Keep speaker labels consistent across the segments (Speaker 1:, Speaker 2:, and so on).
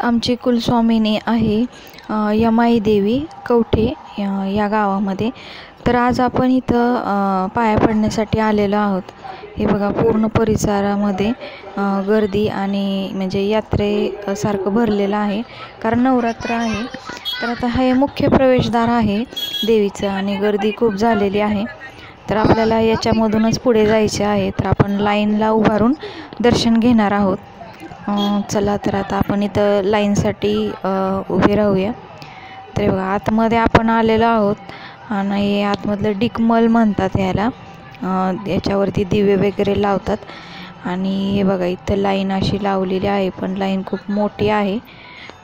Speaker 1: आमची कुलस्वामिनी आहे यमाई देवी कवठे या गावामध्ये। तर आज आपण इथं पाया पडण्यासाठी आलेलो आहोत। हे बघा पूर्ण परिसरामध्ये गर्दी आणि म्हणजे यात्रेसारखं भरलेलं आहे, कारण नवरात्र आहे। तर आता हे मुख्य प्रवेशद्वार आहे देवीचं आणि गर्दी खूप झालेली आहे। तर आपल्याला याच्यामधूनच पुढे जायचे आहे। तर आपण लाईनला उभारून दर्शन घेणार आहोत। चला तर आता आपण इथं लाईनसाठी उभे राहूया। तर बघा आतमध्ये आपण आलेलो आहोत आणि आतमधलं डिकमल म्हणतात याला। याच्यावरती दिवे वगैरे लावतात आणि हे बघा इथं लाईन अशी लावलेली आहे, पण लाईन खूप मोठी आहे।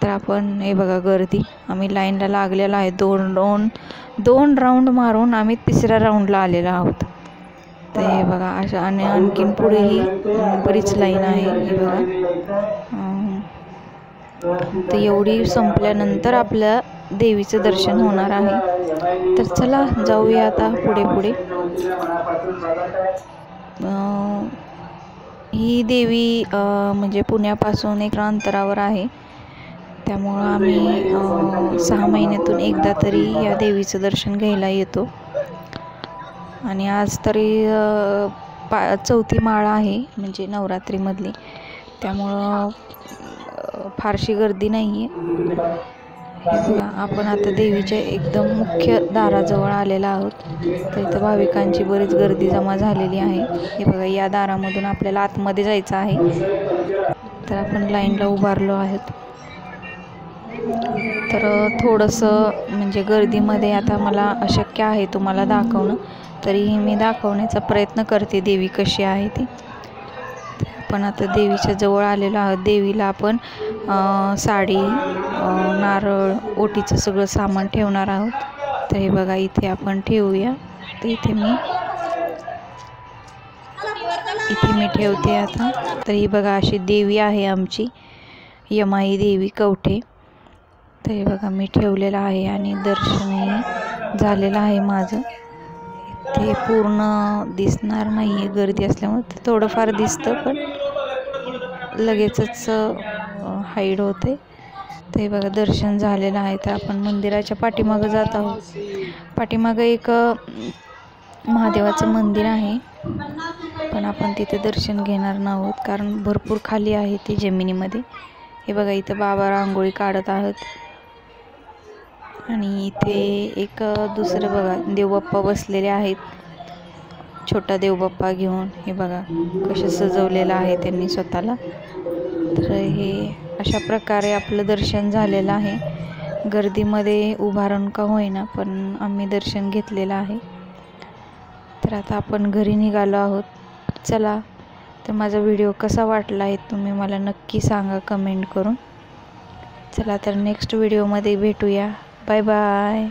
Speaker 1: तर आपण हे बघा गर्दी, आम्ही लाईनला लागलेलो आहे। दोन राऊंड मारून आम्ही तिसऱ्या राऊंडला आलेलो आहोत। तर हे बघा अशा आणि आणखीन पुढेही बरीच लाईन आहे। हे बघा तर एवढी संपल्यानंतर आपल्या देवीचं दर्शन होणार आहे। तर चला जाऊया आता पुढे पुढे। ही देवी म्हणजे पुण्यापासून एक अंतरावर आहे, त्यामुळं आम्ही 6 महिन्यातून एकदा तरी या देवीचं दर्शन घ्यायला येतो। आणि आज तरी चौथी माळ आहे म्हणजे नवरात्रीमधली, त्यामुळं फारशी गर्दी नाही आहे। आपण आता देवीच्या एकदम मुख्य दाराजवळ आलेलो आहोत। तर इथं भाविकांची बरीच गर्दी जमा झालेली आहे। हे बघा या दारामधून आपल्याला आतमध्ये जायचं आहे। तर आपण लाईनला उभारलो आहोत। तर थोडंसं म्हणजे गर्दीमध्ये आता मला अशक्य आहे तुम्हाला दाखवणं, तरीही मी दाखवण्याचा प्रयत्न करते देवी कशी आहे ती। आपण आता देवीच्या जवळ आलेलो आहोत। देवीला आपण साडी, नारळ, ओटीचं सगळं सामान ठेवणार आहोत। तर हे बघा इथे आपण ठेवूया। तर इथे मी ठेवते आता। तर ही बघा अशी देवी आहे आमची यमाई देवी कवठे। तर हे बघा मी ठेवलेलं आहे आणि दर्शनही झालेलं आहे माझं। ते पूर्ण दिसणार नाही आहे गर्दी असल्यामुळे, थोडंफार दिसतं पण लगेचच हाईड होते। तर हे बघा दर्शन झालेलं आहे। तर आपण मंदिराच्या पाठीमागं जात आहोत। पाठीमागं एक महादेवाचं मंदिर आहे, पण आपण तिथे दर्शन घेणार नाहोत कारण भरपूर खाली आहे ते जमिनीमध्ये। हे बघा इथं बाबा रांगोळी काढत आहोत आणि इथे एक दुसरं बघा देवबाप्पा बसलेले आहेत, छोटा देवबाप्पा घेऊन। हे बघा कसं सजवलेलं आहे त्यांनी स्वतःला। तर हे अशा प्रकारे आपलं दर्शन झालेलं आहे। गर्दीमध्ये उभारून का होईना पण आम्ही दर्शन घेतलेलं आहे। तर आता आपण घरी निघालो आहोत। चला तर माझा व्हिडिओ कसा वाटला आहे तुम्ही मला नक्की सांगा कमेंट करून। चला तर नेक्स्ट व्हिडिओमध्ये भेटूया। Bye bye.